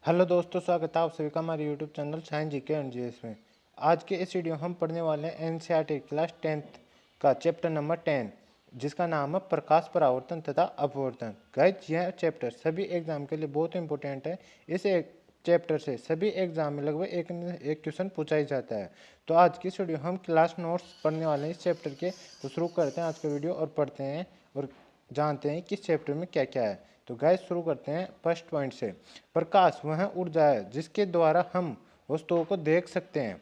Hello दोस्तों, स्वागत है आप सभी का हमारे YouTube channel science GK and GS में। आज के इस वीडियो हम पढ़ने वाले हैं एनसीईआरटी क्लास 10th का चैप्टर नंबर 10, जिसका नाम है प्रकाश परावर्तन तथा अपवर्तन। गाइस, यह चैप्टर सभी एग्जाम के लिए बहुत इंपॉर्टेंट है। इस एक चैप्टर से सभी एग्जाम में लगभग एक क्वेश्चन पूछा ही जाता है। तो आज की इस वीडियो हम क्लास नोट्स पढ़ने वाले हैं इस चैप्टर के। तो शुरू करते हैं आज का वीडियो और पढ़ते हैं और जानते हैं कि इस चैप्टर में क्या क्या है। तो गाइस, शुरू करते हैं फर्स्ट पॉइंट से। प्रकाश वह ऊर्जा है जिसके द्वारा हम वस्तुओं को देख सकते हैं।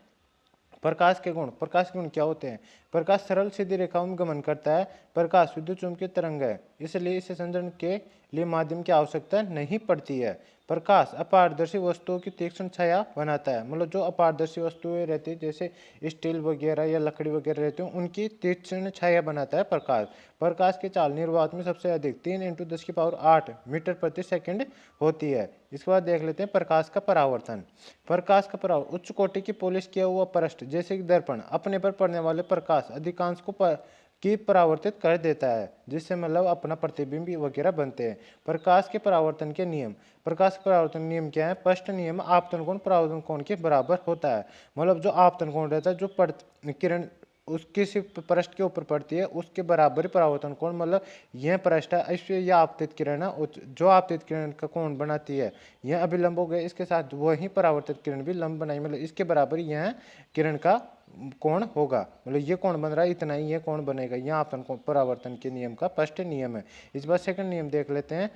प्रकाश के गुण। प्रकाश के गुण क्या होते हैं? प्रकाश सरल सीधी रेखाओं में गमन करता है। प्रकाश विद्युत चुम्बकीय तरंग है, इसलिए इसे संचरण के लिए माध्यम की आवश्यकता नहीं पड़ती है। प्रकाश अपारदर्शी वस्तुओं की तीक्ष्ण छाया बनाता है। मतलब जो अपारदर्शी वस्तुएं रहती है, जैसे स्टील वगैरह या लकड़ी वगैरह रहती है, उनकी तीक्ष्ण छाया बनाता है प्रकाश। प्रकाश की चाल निर्वात में सबसे अधिक 3 × 10⁸ मीटर प्रति सेकंड होती है। इसके बाद देख लेते हैं प्रकाश का परावर्तन। प्रकाश का परावर्तन उच्च कोटि की पॉलिश किया हुआ पृष्ठ जैसे कि दर्पण अपने पर पड़ने वाले प्रकाश अधिकांश को की परावर्तित कर देता है, जिससे मतलब अपना प्रतिबिंब वगैरह बनते हैं। प्रकाश के परावर्तन के नियम। प्रकाश के परावर्तन नियम क्या है? फर्स्ट नियम, आपतन कोण परावर्तन कोण के बराबर होता है। मतलब जो आपतन कोण रहता है, जो किरण उस किसी पृष्ठ के ऊपर पड़ती है, उसके बराबर ही परावर्तन कोण, मतलब यह पृष्ठ है, इसलिए यह आपतित किरण है, जो आपतित किरण का कोण बनाती है यह अभिलंब हो गया, इसके साथ वही परावर्तित किरण भी लंब बनाई, मतलब इसके बराबर यह किरण का कोण होगा। मतलब ये कोण बन रहा है, इतना ही ये कोण बनेगा। यह आपतन कोण परावर्तन के नियम का फर्स्ट नियम है। इस बार सेकंड नियम देख लेते हैं।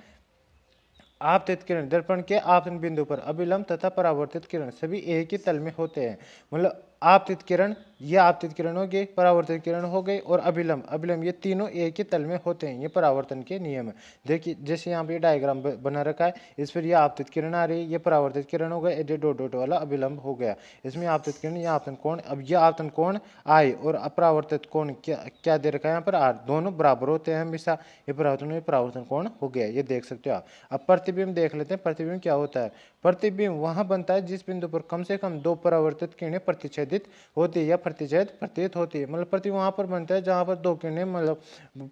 आपतित किरण दर्पण के आपतन बिंदु पर अभिलंब तथा परावर्तित किरण सभी एक ही तल में होते हैं। मतलब आपतित किरण, ये आपतित किरण हो गई, परावर्तित किरण हो गई, और अभिलंब अभिलंब, ये तीनों एक ही तल में होते हैं। ये परावर्तन के नियम है। देखिए, जैसे यहाँ पे डायग्राम बना रखा है, इस पर ये आपतित किरण आ रही है, ये परावर्तित किरण हो गया, ये डॉट डॉट वाला अभिलंब हो गया। इसमें आपतित किरण, ये आपतन कोण, अब ये आपतन कोण आई और अपरावर्तित कोण क्या क्या दे रखा है यहाँ पर? आर। दोनों बराबर होते हैं हमेशा। ये परावर्तन कोण हो गया, ये देख सकते हो आप। अब प्रतिबिंब देख लेते हैं। प्रतिबिंब क्या होता है? प्रतिबिंब वहां बनता है जिस बिंदु पर कम से कम दो परावर्तित किरणें प्रतिच्छेदित होती है या प्रतिच्छेद प्रतीत होती है। मतलब प्रति वहां पर बनता है जहां पर दो किरणें मतलब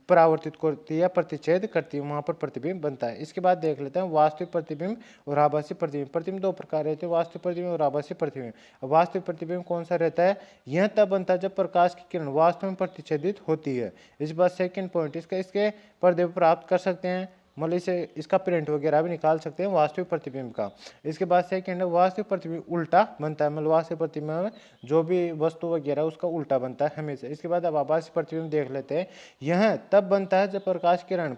परावर्तित करती है या प्रतिच्छेद करती है, वहां पर प्रतिबिंब बनता है। इसके बाद देख लेते हैं वास्तविक प्रतिबिंब और आभासी प्रतिबिंब। प्रतिबिंब दो प्रकार रहते हैं, वास्तविक प्रतिबिंब और आभासी प्रतिबिंब। वास्तविक प्रतिबिंब कौन सा रहता है? यह तब बनता है जब प्रकाश की किरण वास्तव में प्रतिच्छेदित होती है। इस बात सेकंड पॉइंट, इसके पर्दे पर प्राप्त कर सकते हैं, मतलब इसे इसका प्रिंट वगैरह भी निकाल सकते हैं वास्तविक प्रतिबिंब का। इसके बाद सेकंड है वास्तविक प्रतिबिंब उल्टा बनता है। मतलब वास्तविक प्रतिबिंब में जो भी वस्तु वगैरह उसका उल्टा बनता है हमेशा। इसके बाद अब आभासी प्रतिबिंब देख लेते हैं। यह तब बनता है जब प्रकाश किरण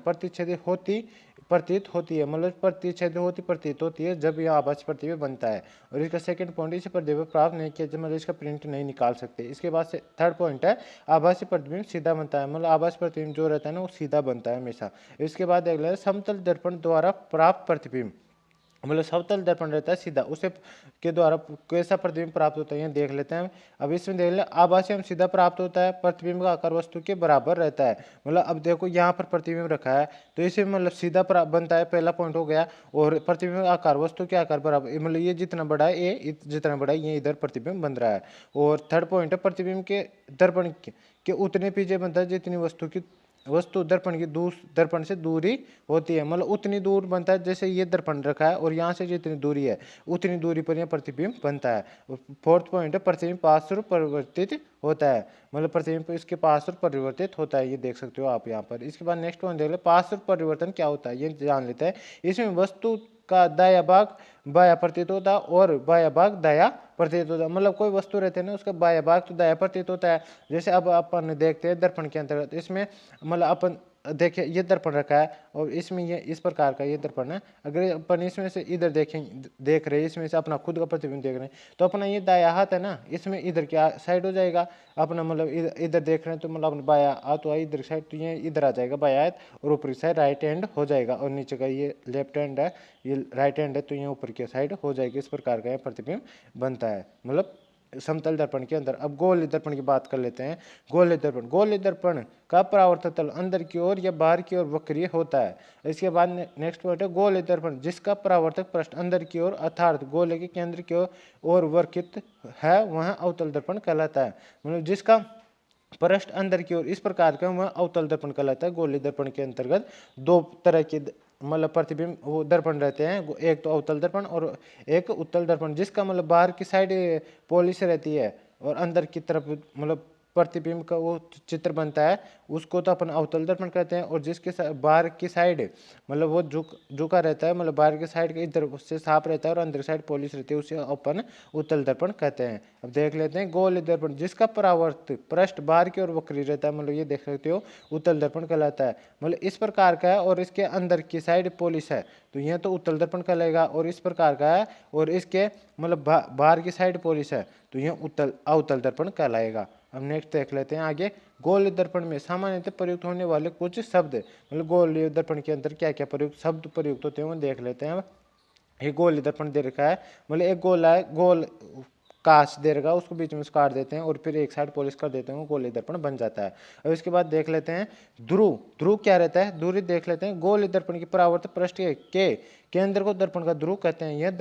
प्रतीत होती है, मतलब प्रतीत होती है, जब यह आभासी प्रतिबिंब बनता है। और इसका सेकंड पॉइंट, इसे प्रतिबिंब प्राप्त नहीं किया, मतलब इसका प्रिंट नहीं निकाल सकते। इसके बाद से थर्ड पॉइंट है आभासी प्रतिबिंब सीधा बनता है। मतलब आभासी प्रतिबिंब जो रहता है ना, वो सीधा बनता है हमेशा। इसके बाद देख लेते हैं समतल दर्पण द्वारा प्राप्त प्रतिबिंब। मतलब समतल दर्पण रहता है सीधा, उसे के द्वारा कैसा प्रतिबिंब प्राप्त होता है ये देख लेते हैं। अब इसमें देख लें, आभासी एवं सीधा प्राप्त होता है। प्रतिबिंब का आकार वस्तु के बराबर रहता है। मतलब अब देखो यहाँ पर प्रतिबिंब रखा है, तो इसे मतलब सीधा बनता है, पहला पॉइंट हो गया। और प्रतिबिंब का आकार वस्तु के आकार बराबर, मतलब ये जितना बड़ा है, ये जितना बड़ा है, ये इधर प्रतिबिंब बन रहा है। और थर्ड पॉइंट है प्रतिबिंब के दर्पण के उतने पीछे बनता है जितनी वस्तु दर्पण से दूरी होती है। मतलब उतनी दूर बनता है, जैसे ये दर्पण रखा है और यहाँ से जितनी दूरी है उतनी दूरी पर यह प्रतिबिंब बनता है। फोर्थ पॉइंट है प्रतिबिंब पास और परिवर्तित होता है। मतलब प्रतिबिंब इसके पास और परिवर्तित होता है, ये देख सकते हो आप यहाँ पर। इसके बाद नेक्स्ट पॉइंट देख ले, पास और परिवर्तन क्या होता है ये जान लेते हैं। इसमें वस्तु का दाया भाग बाया प्रतीत होता है और बाया भाग दाया प्रतीत होता है। मतलब कोई वस्तु रहते हैं ना, उसका बाया भाग तो दाया प्रतीत होता है। जैसे अब अपन देखते हैं दर्पण के अंतर्गत, इसमें मतलब अपन देखिए ये दर्पण रखा है और इसमें ये इस प्रकार का ये दर्पण है। अगर अपन इसमें से इधर देख रहे हैं, इसमें से अपना खुद का प्रतिबिंब देख रहे हैं, तो अपना ये दाया हाथ है ना, इसमें इधर क्या साइड हो जाएगा अपना, मतलब इधर देख रहे हैं तो मतलब अपना बाया हाथ हुआ इधर साइड, तो ये इधर आ जाएगा बाया हाथ, और ऊपरी साइड राइट हैंड हो जाएगा, और नीचे का ये लेफ्ट हैंड है, ये राइट हैंड है, तो ये ऊपर की साइड हो जाएगी। इस प्रकार का ये प्रतिबिंब बनता है मतलब समतल दर्पण के अंदर। अब गोलीय दर्पण की बात कर लेते हैं। गोलीय दर्पण का परावर्तन तल अंदर की ओर या बाहर की ओर वक्रीय होता है। इसके बाद नेक्स्ट पॉइंट है गोलीय दर्पण जिसका परावर्तक पृष्ठ अंदर की ओर अर्थात गोले के केंद्र की ओर वर्कित है, वह अवतल दर्पण कहलाता है। मतलब जिसका पृष्ठ अंदर की ओर इस प्रकार का वह अवतल दर्पण कहलाता है। गोलीय दर्पण के अंतर्गत दो तरह के मतलब प्रतिबिंब वो दर्पण रहते हैं, एक तो अवतल दर्पण और एक उत्तल दर्पण, जिसका मतलब बाहर की साइड पॉलिश रहती है और अंदर की तरफ मतलब प्रतिबिंब का वो चित्र बनता है, उसको तो अपन अवतल दर्पण कहते हैं। और जिसके बाहर की साइड मतलब वो झुका रहता है, मतलब बाहर की साइड के इधर उससे साफ रहता है और अंदर साइड पॉलिश रहती है, उसे अपन उत्तल दर्पण कहते हैं। अब देख लेते हैं गोल दर्पण, जिसका परावर्त पृष्ठ बाहर की ओर वक्री रहता है, मतलब ये देख सकते हो उत्तल दर्पण कहलाता है। मतलब इस प्रकार का है और इसके अंदर की साइड पॉलिश है, तो यह तो उत्तल दर्पण कहलाएगा। और इस प्रकार का है और इसके मतलब बाहर की साइड पॉलिश है, तो यह अवतल दर्पण कहलाएगा। अब नेक्स्ट देख लेते हैं आगे, गोल दर्पण में सामान्यतः प्रयुक्त होने वाले कुछ शब्द, मतलब गोल दर्पण के अंदर क्या क्या प्रयुक्त शब्द प्रयुक्त होते हैं वो देख लेते हैं। ये गोल दर्पण दे रखा है, मतलब एक गोला है, गोल कांच दे रखा, उसको बीच में काट देते हैं और फिर एक साइड पॉलिश कर देते हैं, वो गोल दर्पण बन जाता है। अब इसके बाद देख लेते हैं ध्रुव। ध्रुव क्या रहता है, दूरी देख लेते हैं। गोल दर्पण की परावर्त पृष्ठ के केंद्र को दर्पण का ध्रुव कहते हैं। यह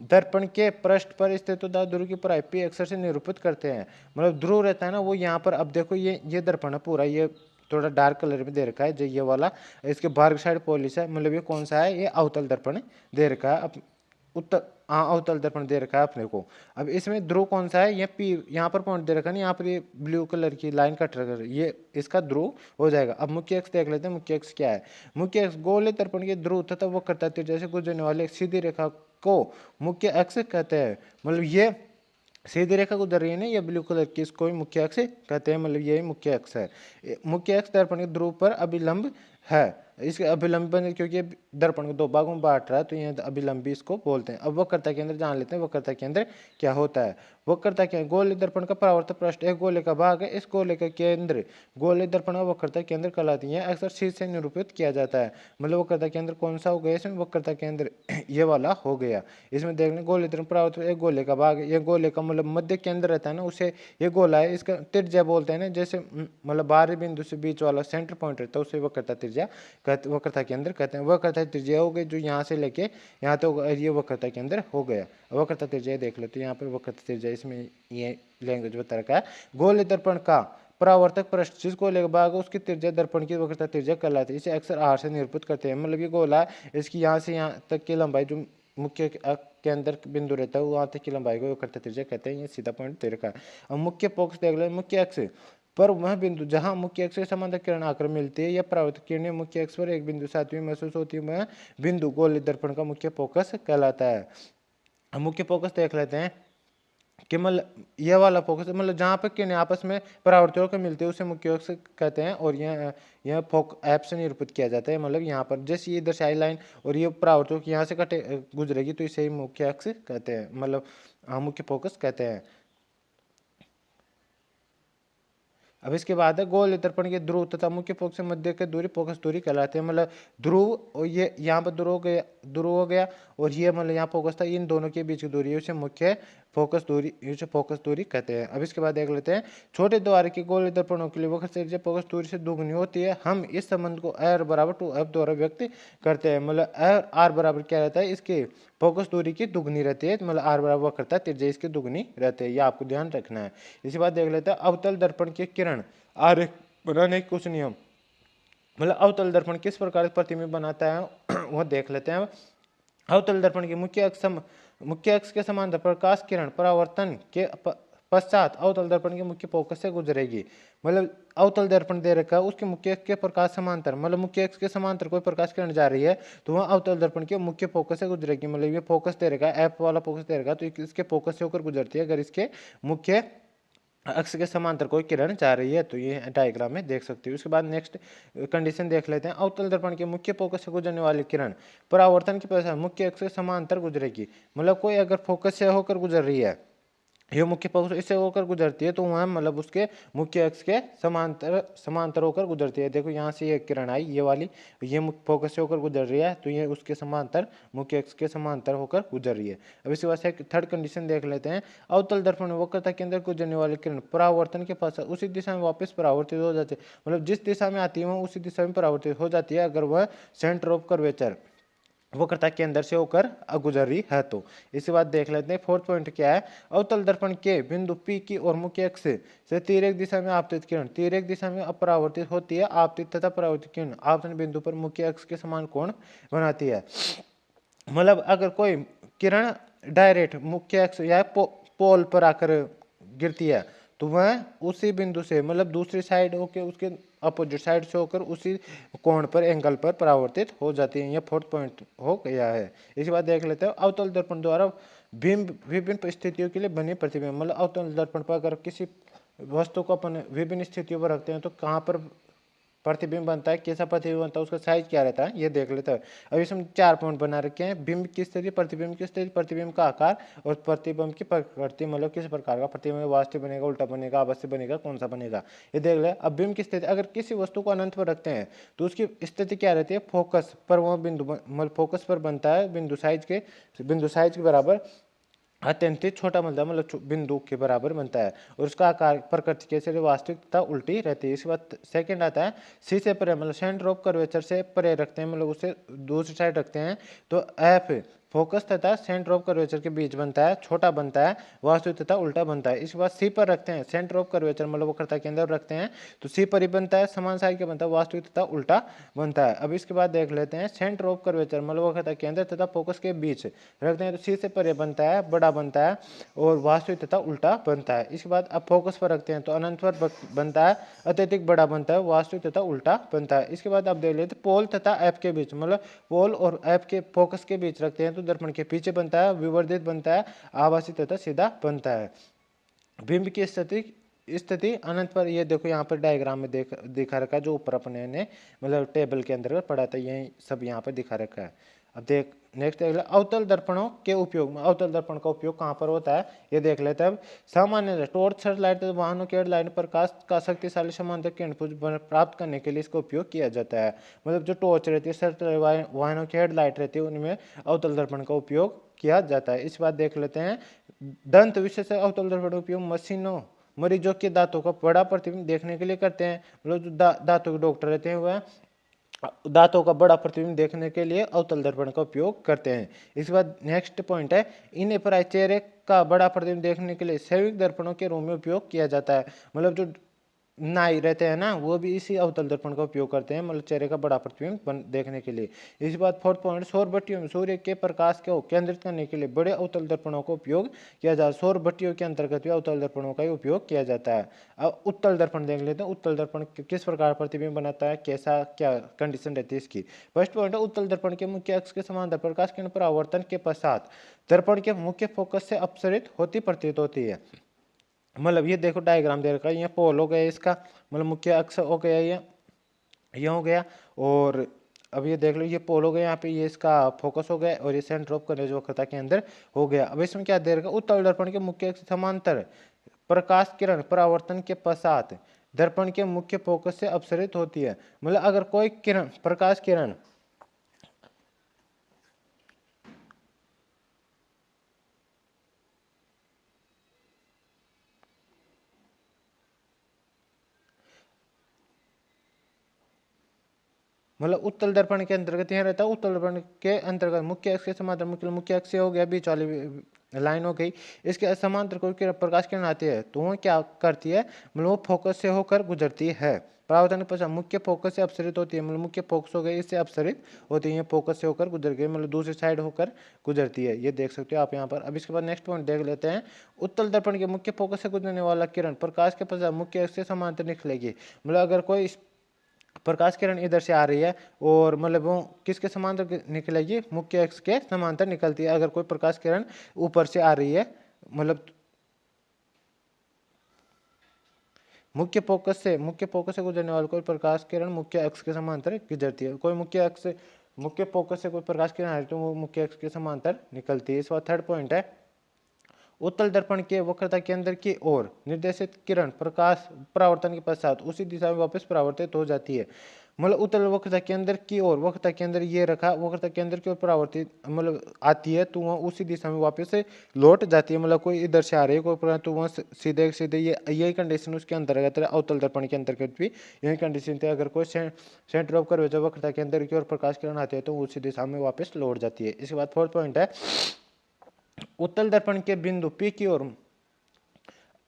दर्पण के पृष्ठ पर स्थित होता है। ध्रुव की पराई पी अक्षर से निरूपित करते हैं। मतलब ध्रुव रहता है ना, वो यहाँ पर, अब देखो ये दर्पण है पूरा, ये थोड़ा डार्क कलर में दे रखा है जो ये वाला, इसके बाहर साइड पॉलिश है, मतलब ये कौन सा है, ये अवतल दर्पण दे रखा है। उत्तर हाँ अवतल दर्पण दे रखा है अपने को। अब इसमें ध्रुव कौन सा है, ये पी यहाँ पर पॉइंट दे रखा है, यहाँ पर ये ब्लू कलर की लाइन कट रखा है, ये इसका ध्रुव हो जाएगा। अब मुख्य अक्ष देख लेते हैं, मुख्य अक्ष क्या है। मुख्य अक्ष गोल दर्पण के ध्रुव तथा वक्रता त्रिज्या से गुजरने वाले एक सीधी रेखा को मुख्य अक्ष कहते हैं। मतलब ये सीधी रेखा गुजर रही है ना, ये ब्लू कलर की, इसको ही मुख्य अक्ष कहते हैं, मतलब यही मुख्य अक्ष है। मुख्य अक्ष दर्पण के ध्रुव पर अभिलंब है। इसके अभिलंब क्योंकि दर्पण को दो भागों में बांट रहा है, तो यह अभिलंबी इसको बोलते हैं। अब वक्रता केंद्र जान लेते हैं, वक्रता केंद्र क्या होता है। वक्रता केंद्र गोल दर्पण का परावर्तक पृष्ठ एक गोले का भाग है, इस गोले का केंद्र गोल दर्पण का वक्रता केंद्र कहलाती है, अक्सर शीर्ष से निरूपित किया जाता है। मतलब वक्रता केंद्र कौन सा हो गया इसमें, वक्रता केंद्र ये वाला हो गया। इसमें देख लें गोले दर्पण परावर्तक एक गोले का भाग है, ये गोले का मतलब मध्य केंद्र रहता है ना, उसे ये गोला है, इसका त्रिज्या बोलते हैं ना, जैसे मतलब बाहरी बिंदु से बीच वाला सेंटर पॉइंट रहता है, उसे वक्रता त्रिज्या वक्रता केंद्र कहते हैं। वक्रता त्रिज्या हो गई जो यहाँ से लेके यहाँ तक, ये वक्रता केंद्र हो गया। वक्रता त्रिज्या देख लो, तो यहाँ पर वक्रता त्रिज्या इसमें ये लैंग्वेज बता रखा है। गोल दर्पण का परावर्तक पृष्ठ जिस गोले का भाग है उसकी त्रिज्या दर्पण की वक्रता त्रिज्या कहलाती है। इसे अक्सर आर से निरूपित करते हैं। मतलब ये गोला है, इसकी यहाँ से यहाँ तक की लंबाई जो मुख्य के अंदर बिंदु रहता है वहाँ तक की लंबाई को वक्रता त्रिज्या कहते हैं। ये सीधा पॉइंट दे रखा है। अब मुख्य फोकस देख लो, मुख्य अक्ष पर वह बिंदु जहां मुख्य अक्ष के समांतर किरण आकर मिलती है या परावर्तित किरणें मुख्य अक्ष पर एक बिंदु साथ में महसूस होती है, वह बिंदु गोल दर्पण का मुख्य फोकस कहलाता है। अब मुख्य फोकस देख लेते हैं कि मतलब यह वाला फोकस मतलब जहाँ पर किरणें आपस में परावर्तित होकर मिलती है उसे मुख्य अक्ष कहते हैं। और यह फोक ऐप से निरूपित किया जाता है। मतलब यहाँ पर जैसे ये दर्शाई लाइन और ये परावर्तित यहाँ से कटे गुजरेगी, तो इसे ही मुख्य अक्ष कहते हैं, मतलब मुख्य फोकस कहते हैं। अब इसके बाद है गोल दर्पण के ध्रुव तथा मुख्य फोकस मध्य के दूरी फोकस दूरी कहलाते हैं। मतलब ध्रुव और ये यहाँ पर ध्रुव हो गया और ये मतलब यहाँ फोकस था, इन दोनों के बीच की दूरी है उसे मुख्य फोकस दूरी, इसे फोकस दूरी कहते हैं। अब इसके बाद देख लेते हैं छोटे द्वार के गोल दर्पणों के लिए वक्र त्रिज्या फोकस दूरी से दोगुनी होती है। हम इस संबंध को r बराबर 2f द्वारा व्यक्त करते हैं। मतलब r बराबर क्या रहता है, इसके फोकस दूरी की दुगनी रहती है, मतलब r बराबर वक्रता त्रिज्या इसकी दुगनी रहती है, ये आपको ध्यान रखना है। इसी बात देख लेते हैं अवतल दर्पण के किरण आरेख बनाने के कुछ नियम। मतलब अवतल दर्पण किस प्रकार प्रतिबिंब बनाता है वह देख लेते हैं। अवतल दर्पण के मुख्य अक्ष के समांतर प्रकाश किरण परावर्तन के पश्चात अवतल दर्पण के मुख्य फोकस से गुजरेगी। मतलब अवतल दर्पण दे रखा है, उसके मुख्य अक्ष के प्रकाश समांतर, मतलब मुख्य अक्ष के समांतर कोई प्रकाश किरण जा रही है तो वह अवतल दर्पण के मुख्य फोकस से गुजरेगी। मतलब ये फोकस दे रखा है, एफ वाला फोकस दे रखा है, तो इसके फोकस से होकर गुजरती है। अगर इसके मुख्य अक्ष के समांतर कोई किरण जा रही है तो ये डायग्राम में देख सकते हो। उसके बाद नेक्स्ट कंडीशन देख लेते हैं। अवतल दर्पण के मुख्य फोकस से गुजरने वाली किरण परावर्तन की पश्चात मुख्य अक्ष के समांतर गुजरेगी। मतलब कोई अगर फोकस से होकर गुजर रही है, ये मुख्य फोकस इससे होकर गुजरती है तो वह मतलब उसके मुख्य अक्ष के समांतर होकर गुजरती है। देखो यहाँ से ये किरण आई, ये वाली, ये मुख्य फोकस से होकर गुजर रही है तो ये उसके समांतर मुख्य अक्ष के समांतर होकर गुजर रही है। अब इसी वजह से थर्ड कंडीशन देख लेते हैं। अवतल दर्पण में वक्रता के अंदर गुजरने वाली किरण परावर्तन के पश्चात उसी दिशा में वापस परावर्तित हो जाती है। मतलब जिस दिशा में आती है वह उसी दिशा में परावर्तित हो जाती है अगर वह सेंटर ऑफ कर्वेचर वक्रता के अंदर से होकर गुजर रही है। तो इसके बाद देख लेते हैं फोर्थ पॉइंट क्या है। अवतल दर्पण के बिंदु P की और मुख्य अक्ष से तिर्यक दिशा में आपतित किरण तिर्यक दिशा में अपरावर्तित होती है। आपतित तथा परावर्तित किरण आपतन बिंदु पर मुख्य अक्ष के समान कोण बनाती है। मतलब अगर कोई किरण डायरेक्ट मुख्य अक्ष या पोल पर आकर गिरती है तो वह उसी बिंदु से मतलब दूसरी साइड होकर उसके अपोजिट साइड से होकर उसी कोण पर एंगल पर परावर्तित हो जाती है। यह फोर्थ पॉइंट हो गया है। इसके बाद देख लेते हैं अवतल दर्पण द्वारा बिंब विभिन्न स्थितियों के लिए बने प्रतिबिंब। मतलब अवतल दर्पण पर अगर किसी वस्तु को अपन विभिन्न स्थितियों पर रखते हैं तो कहाँ पर प्रतिबिंब बनता है, कैसा प्रतिबिंब बनता है, उसका साइज क्या रहता है, ये देख लेते हैं। अब इसमें 4 पॉइंट बना रखे हैं। बिंब की स्थिति, प्रतिबिंब की स्थिति, प्रतिबिंब का आकार और प्रतिबिंब की प्रकृति, मतलब किस प्रकार का प्रतिबिंब वास्तविक बनेगा, उल्टा बनेगा, आभासी बनेगा, कौन सा बनेगा, ये देख ले। अब बिंब की स्थिति, अगर किसी वस्तु को अनंत पर रखते हैं तो उसकी स्थिति क्या रहती है, फोकस पर वह बिंदु मतलब फोकस पर बनता है बिंदु साइज के बराबर अत्यंत छोटा मिलता है, मतलब बिंदु के बराबर बनता है और उसका आकार प्रकृति कैसे वास्तविक तथा उल्टी रहती है। इसके बाद सेकंड आता है सी से परे, मतलब सेंटर ऑफ कर्वेचर से परे रखते हैं, मतलब उसे दूसरी साइड रखते हैं तो एफ फोकस तथा सेंटर ऑफ कर्वेचर के बीच बनता है, छोटा बनता है, वास्तविक तथा उल्टा बनता है। इसके बाद सी पर रखते हैं, सेंटर ऑफ कर्वेचर मतलब वक्रता के अंदर रखते हैं तो सी पर ही बनता है, समान साइज का बनता है, वास्तविक तथा उल्टा बनता है। अब इसके बाद देख लेते हैं सेंटर ऑफ कर्वेचर मतलब वक्रता के अंदर तथा फोकस के बीच रखते हैं तो सी से परे बनता है, बड़ा बनता है और वास्तविक तथा उल्टा बनता है। इसके बाद अब फोकस पर रखते हैं तो अनंत पर बनता है, अत्यधिक बड़ा बनता है, वास्तविक तथा उल्टा बनता है। इसके बाद अब देख लेते हैं पोल तथा एफ के बीच, मतलब पोल और एफ के फोकस के बीच रखते हैं तो दर्पण के पीछे बनता है, विवर्धित बनता है, आभासी तथा सीधा बनता है। बिंब की स्थिति अनंत पर, ये देखो यहाँ पर डायग्राम में दिखा रखा है, जो ऊपर अपने ने मतलब टेबल के अंदर पढ़ा था, ये सब यहाँ पर दिखा रखा है। अब देख नेक्स्ट देख ले अवतल दर्पणों के उपयोग में, अवतल दर्पण का उपयोग कहाँ पर होता है ये देख लेते हैं। अब सामान्य टॉर्च, सर्च लाइट, वाहनों के हेडलाइट प्रकाश का शक्तिशाली समांतर किरणपुंज प्राप्त करने के लिए इसका उपयोग किया जाता है। मतलब जो टॉर्च रहती है, सर्च वाहनों की हेडलाइट रहती है, उनमें अवतल दर्पण का उपयोग किया जाता है। इस बात देख लेते हैं दंत विशेष अवतल दर्पण उपयोग मशीनों मरीजों के दांतों का बड़ा प्रतिबिंब देखने के लिए करते हैं। मतलब जो दांतों के डॉक्टर रहते हैं वह दांतों का बड़ा प्रतिबिंब देखने के लिए अवतल दर्पण का उपयोग करते हैं। इसके बाद नेक्स्ट पॉइंट है इन्हें पर चेहरे का बड़ा प्रतिबिंब देखने के लिए संयुक्त दर्पणों के रूप में उपयोग किया जाता है। मतलब जो नाई रहते हैं ना, वो भी इसी अवतल दर्पण का उपयोग करते हैं, मतलब चेहरे का बड़ा प्रतिबिंब देखने के लिए। इसके बाद फोर्थ पॉइंट सौर भट्टियों में सूर्य के प्रकाश को केंद्रित करने के लिए बड़े अवतल दर्पणों का उपयोग किया जाता है। सौर भट्टियों के अंतर्गत भी अवतल दर्पणों का ही उपयोग किया जाता है। अब उत्तल दर्पण देख लेते हैं, उत्तल दर्पण किस प्रकार प्रतिबिंब बनाता है, कैसा क्या कंडीशन रहती है इसकी। फर्स्ट पॉइंट है उत्तल दर्पण के मुख्य अक्ष के समांतर प्रकाश किरण परावर्तन के पश्चात दर्पण के मुख्य फोकस से अपसरित होती प्रतीत होती है। मतलब ये देखो डायग्राम दे रखा है, ये पोल हो गया इसका, मतलब मुख्य अक्ष हो गया, ये हो गया, और अब ये देख लो ये पोल हो गया, यहाँ पे ये इसका फोकस हो गया और ये सेंटर ऑफ कर्वेचर वक्रता के अंदर हो गया। अब इसमें क्या दे रखा है, उत्तल दर्पण के मुख्य अक्ष समांतर प्रकाश किरण परावर्तन के पश्चात दर्पण के मुख्य फोकस से अपसरित होती है। मतलब अगर कोई किरण प्रकाश किरण मतलब उत्तल दर्पण के अंतर्गत यह रहता है, उत्तल दर्पण के अंतर्गत मुख्य अक्ष के समांतर मुख्य अक्ष हो गया, बीच वाली लाइन हो गई, इसके समांतर कोई प्रकाश किरण आती है तो वो क्या करती है, मतलब वो फोकस से होकर गुजरती है। परावर्तन के पश्चात मुख्य फोकस से अपसरित होती है, मतलब मुख्य फोकस हो गई इससे अपसरित होती है, फोकस से होकर गुजर गई, मतलब दूसरी साइड होकर गुजरती है, ये देख सकते हो आप यहाँ पर। अब इसके बाद नेक्स्ट पॉइंट देख लेते हैं उत्तल दर्पण के मुख्य फोकस से गुजरने वाला किरण प्रकाश के पश्चात मुख्य अक्ष से समांतर निकलेगी। मतलब अगर कोई प्रकाश किरण इधर से आ रही है और मतलब वो किसके समांतर निकलेगी, मुख्य अक्ष के समांतर निकलती है। अगर कोई प्रकाश किरण ऊपर से आ रही है, मतलब मुख्य फोकस से गुजरने वाली कोई प्रकाश किरण मुख्य अक्ष के समांतर गुजरती है। कोई मुख्य फोकस से कोई प्रकाश किरण आ रही है तो वो मुख्य अक्ष के समांतर निकलती है। इस बार थर्ड पॉइंट है उत्तल दर्पण के वक्रता केंद्र की ओर निर्देशित किरण प्रकाश परावर्तन के पश्चात उसी दिशा में वापस परावर्तित हो जाती है। मतलब उत्तल वक्रता केंद्र की ओर, वक्रता केंद्र ये रखा, वक्रता केंद्र की ओर परावर्तित मतलब आती है तो वह उसी दिशा में वापस से लौट जाती है। मतलब कोई इधर से आ रही है कोई, परंतु वह सीधे सीधे ये यही कंडीशन उसके अंतर्गत है, अवतल दर्पण के अंतर्गत भी यही कंडीशन थी। अगर कोई सेंटर ऑफ कर्वेचर वक्रता केंद्र की ओर प्रकाश किरण आती है तो उसी दिशा में वापस लौट जाती है। इसके बाद फोर्थ पॉइंट है, उत्तल दर्पण के बिंदु P की ओर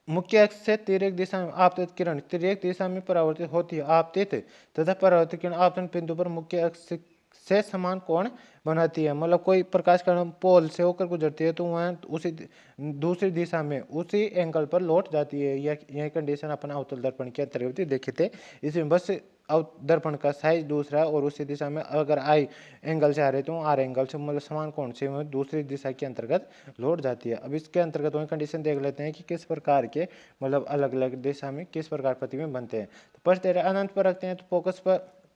मुख्य अक्ष से तिर्यक दिशा में आपतित किरण तिर्यक दिशा में परावर्तित होती है। आपतित तथा परावर्तित किरण आपतन बिंदु पर मुख्य अक्ष से समान कोण बनाती है। मतलब कोई प्रकाश किरण पोल से होकर गुजरती है तो वह उसी दूसरी दिशा में उसी एंगल पर लौट जाती है। यह कंडीशन अपन अवतल दर्पण के अंतर्गत देखे थे। इसमें बस दर्पण का साइज दूसरा और उसी दिशा में अगर आई एंगल से आ रहे तो आर एंगल से मतलब समान कोण से दूसरी दिशा के अंतर्गत लौट जाती है। अब इसके अंतर्गत वही कंडीशन देख लेते हैं कि किस प्रकार के मतलब अलग अलग दिशा में किस प्रकार प्रतिबिंब बनते हैं। तो फर्स्ट अनंत पर रखते हैं तो फोकस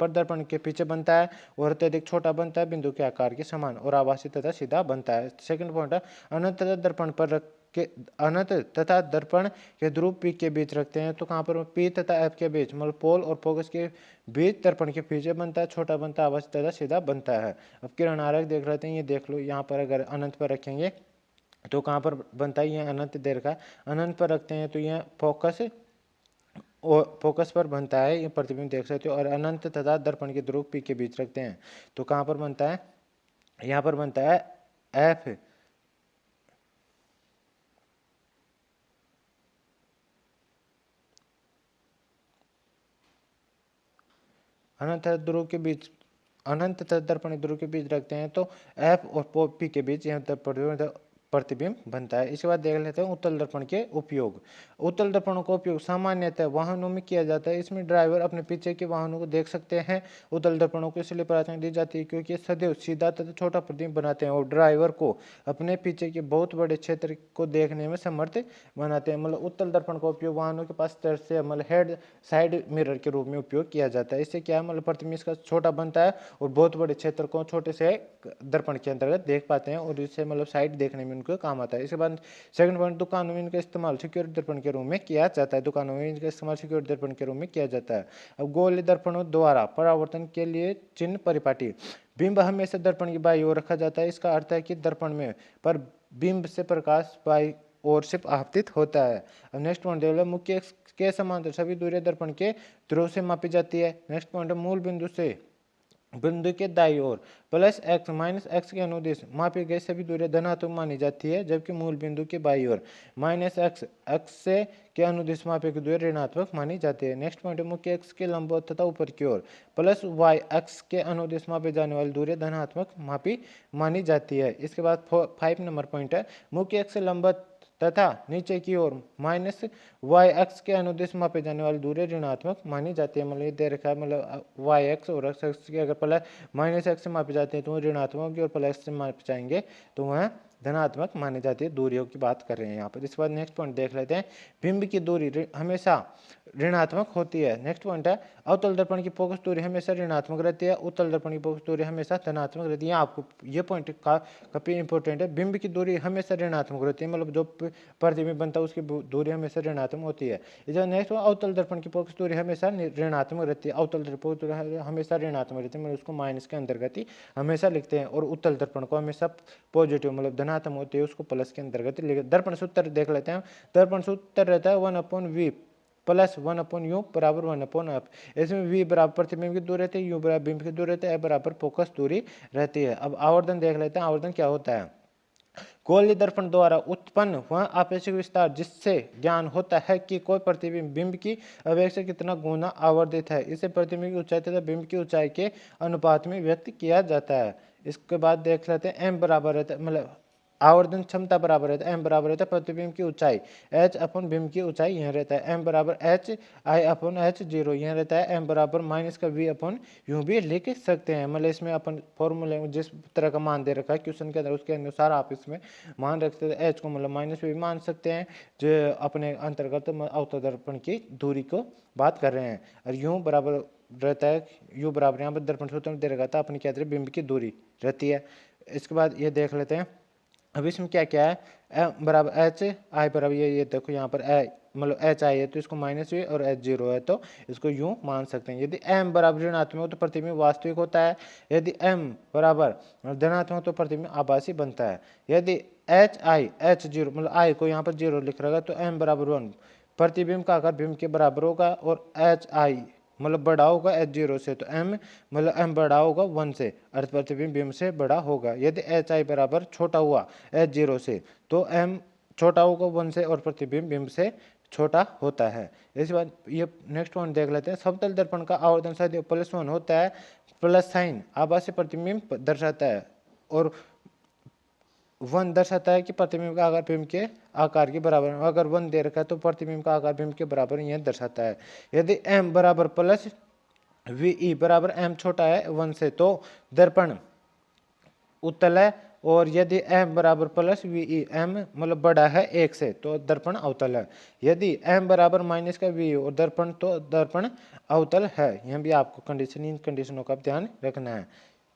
पर दर्पण के पीछे बनता है और अत्यधिक छोटा बनता है, बिंदु के आकार के समान और आभासी तथा सीधा बनता है। सेकंड पॉइंट है, अनंत तथा दर्पण पर रख के अनंत तथा दर्पण के ध्रुव P के बीच रखते हैं तो कहाँ पर P तथा F के बीच मतलब पोल और फोकस के बीच दर्पण के पीछे बनता है, छोटा बनता है, आभासी तथा सीधा बनता है। अब किरण आरेख देख लेते हैं, ये देख लो यहाँ पर अगर अनंत पर रखेंगे तो कहाँ पर बनता है, यह अनंत दे रखा है, अनंत पर रखते हैं तो यह फोकस पर बनता है, ये प्रतिबिंब देख सकते हो। और अनंत तथा दर्पण के ध्रुव P के बीच रखते हैं तो कहाँ पर बनता है, यहाँ पर बनता है F। अनंत ध्रुव के बीच, अनंत तथा दर्पण ध्रुव के बीच रखते हैं तो F और P के बीच यह प्रतिबिंब बनता है। इसके बाद देख लेते हैं उत्तल दर्पण के उपयोग। उत्तल दर्पणों का उपयोग सामान्यतः वाहनों में किया जाता है। इसमें ड्राइवर अपने पीछे के वाहनों को देख सकते हैं। उत्तल दर्पणों को इसलिए प्राथमिकता दी जाती है क्योंकि सदैव सीधा तथा छोटा प्रतिबिंब बनाते हैं और ड्राइवर को अपने पीछे के बहुत बड़े क्षेत्र को देखने में समर्थ बनाते हैं। मतलब उत्तल दर्पण का उपयोग वाहनों के पास तरफ से मतलब हेड साइड मिरर के रूप में उपयोग किया जाता है। इससे क्या है, मतलब प्रतिबिंब इसका छोटा बनता है और बहुत बड़े क्षेत्र को छोटे से दर्पण के अंतर्गत देख पाते हैं और इससे मतलब साइड देखने में उनको काम आता है। इसके बाद सेकंड पॉइंट, दुकानों में इनका इस्तेमाल सिक्योरिटी दर्पण के रूप में किया जाता है। दुकानों में इनका इस्तेमाल सिक्योरिटी दर्पण के रूप में किया जाता है। अब गोल दर्पणों द्वारा परावर्तन के लिए चिन्ह परिपाटी। बिंब हमेशा दर्पण की बाईं ओर रखा जाता है। इसका अर्थ है कि दर्पण में पर बिंब से प्रकाश बाईं ओर से आपतित होता है। अब नेक्स्ट पॉइंट देख लो, मुख्य के समांतर सभी दूरियां दर्पण के ध्रुव से मापी जाती है। नेक्स्ट पॉइंट, मूल बिंदु से बिंदु के दाईं ओर प्लस एक्स माइनस एक्स के अनुदिश मापी गई सभी दूरियां धनात्मक मानी जाती है, जबकि मूल बिंदु के बाईं ओर माइनस एक्स एक्स से के अनुदिश मापी गई दूरियां ऋणात्मक मानी जाती है। नेक्स्ट पॉइंट, मुख्य एक्स के लंबवत तथा ऊपर की ओर प्लस वाई एक्स के अनुदिश मापी जाने वाली दूरियां धनात्मक मापी मानी जाती है। इसके बाद 5 नंबर पॉइंट है, मुख्य एक्स से लंबवत तथा नीचे की ओर माइनस वाई एक्स के अनुदिश मापे जाने वाली दूरी ऋणात्मक मानी जाती है। मतलब ये दे रखा है, मतलब वाई एक्स और एक्स एक्स की अगर प्लस माइनस एक्स से मापी जाती है तो वो ऋणात्मक होगी और प्लस एक्स से मापी जाएंगे तो वह धनात्मक मानी जाती है। दूरियों की बात कर रहे हैं यहाँ पर। इसके बाद नेक्स्ट पॉइंट देख लेते हैं, बिंब की दूरी हमेशा ऋणात्मक होती है। नेक्स्ट पॉइंट है, अवतल दर्पण की फोकस दूरी हमेशा ऋणात्मक रहती है, उत्तल दर्पण की फोकस दूरी हमेशा धनात्मक रहती है। आपको ये पॉइंट काफी इंपॉर्टेंट है, बिंब की दूरी हमेशा ऋणात्मक रहती है, मतलब जो प्रतिबिंब बनता है उसकी दूरी हमेशा ऋणात्मक होती है। इधर नेक्स्ट अवतल दर्पण की फोकस दूरी हमेशा ऋणात्मक रहती है, अवतल दर्पण दूरी हमेशा ऋणात्मक रहती है, मतलब उसको माइनस के अंतर्गत ही हमेशा लिखते हैं। और उत्तल दर्पण को हमेशा पॉजिटिव मतलब धनात्मक होती है, उसको प्लस के अंतर्गत लिखते। दर्पण सूत्र देख लेते हैं, दर्पण सूत्र रहता है 1/v प्लस 1/u बराबर 1/f। इसमें v बराबर प्रतिबिंब की दूरी रहती है, u बराबर बिंब की दूरी रहती है, f बराबर फोकस दूरी रहती है। अब आवर्धन देख लेते हैं, आवर्धन क्या होता है, गोलीय दर्पण द्वारा उत्पन्न वह आपेक्षिक विस्तार जिससे ज्ञान होता है कि कोई प्रतिबिंब बिंब की अपेक्षा कितना गुना आवर्धित है, इसे प्रतिबिंब की ऊंचाई तथा बिंब की ऊंचाई के अनुपात में व्यक्त किया जाता है। इसके बाद देख लेते हैं, m बराबर रहता है मतलब आवर्धन क्षमता बराबर रहता है, m बराबर रहता है प्रतिबिंब की ऊंचाई h अपन बिंब की ऊंचाई यह रहता है, m बराबर h i अपन h0 यह रहता है, m बराबर माइनस का v अपन यूं भी लिख सकते हैं। मतलब इसमें अपन फॉर्मूले जिस तरह का मान दे रखा है क्वेश्चन के अंदर उसके अनुसार आप इसमें मान रख सकते हैं। h को मतलब माइनस भी मान सकते हैं जो अपने अंतर्गत अवतल दर्पण की दूरी को बात कर रहे हैं। और यूं बराबर रहता है, u बराबर यहाँ पर दर्पण सूत्र में दे रखा था अपनी क्या बिंब की दूरी रहती है। इसके बाद ये देख लेते हैं, अब इसमें क्या क्या है, एम बराबर एच आई बराबर ये देखो यहाँ पर ए मतलब एच आई है तो इसको माइनस वी और एच जीरो है तो इसको यूं मान सकते हैं। यदि एम बराबर ऋणात्मक हो तो प्रतिबिंब वास्तविक होता है, यदि एम बराबर धनात्मक हो तो प्रतिबिंब आभासी बनता है। यदि एच आई एच जीरो मतलब आई को यहाँ पर जीरो लिख रहेगा तो एम बराबर वन, प्रतिबिंब का आकार बिंब के बराबर होगा, और एच आई मतलब बड़ा होगा एच जीरो से तो एम मतलब एम बड़ा होगा वन से, अर्थ प्रतिबिंब बिंब से बड़ा होगा। यदि एच आई बराबर छोटा हुआ एच जीरो से तो एम छोटा होगा वन से और प्रतिबिंब बिंब से छोटा होता है। इसी बात ये नेक्स्ट वन देख लेते हैं। समतल दर्पण का आवर्धन सदैव प्लस वन होता है, प्लस साइन आभासी प्रतिबिंब दर्शाता है, और वन दर्शाता है कि प्रतिबिंब का आकार बिंब के आकार के बराबर है। अगर वन दे रखा है तो प्रतिबिंब का आकार बिंब के बराबर यह दर्शाता है। यदि एम बराबर प्लस वी बराबर एम छोटा है वन से तो दर्पण उत्तल है, और यदि एम बराबर प्लस वी एम मतलब बड़ा है एक से तो दर्पण अवतल है। यदि एम बराबर माइनस का वी और दर्पण तो दर्पण अवतल है। यहाँ भी आपको कंडीशन इन कंडीशनों का ध्यान रखना है।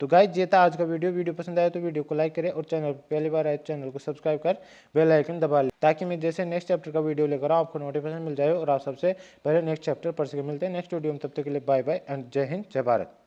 तो गाइस ये था आज का वीडियो पसंद आया तो वीडियो को लाइक करें, और चैनल पर पहली बार आए तो चैनल को सब्सक्राइब कर बेल आइकन दबा लें, ताकि मैं जैसे नेक्स्ट चैप्टर का वीडियो लेकर आऊँ आपको नोटिफिकेशन मिल जाए और आप सबसे पहले नेक्स्ट चैप्टर पढ़ सके। मिलते हैं नेक्स्ट वीडियो में, तब तक के लिए बाय बाय एंड जय हिंद जय भारत।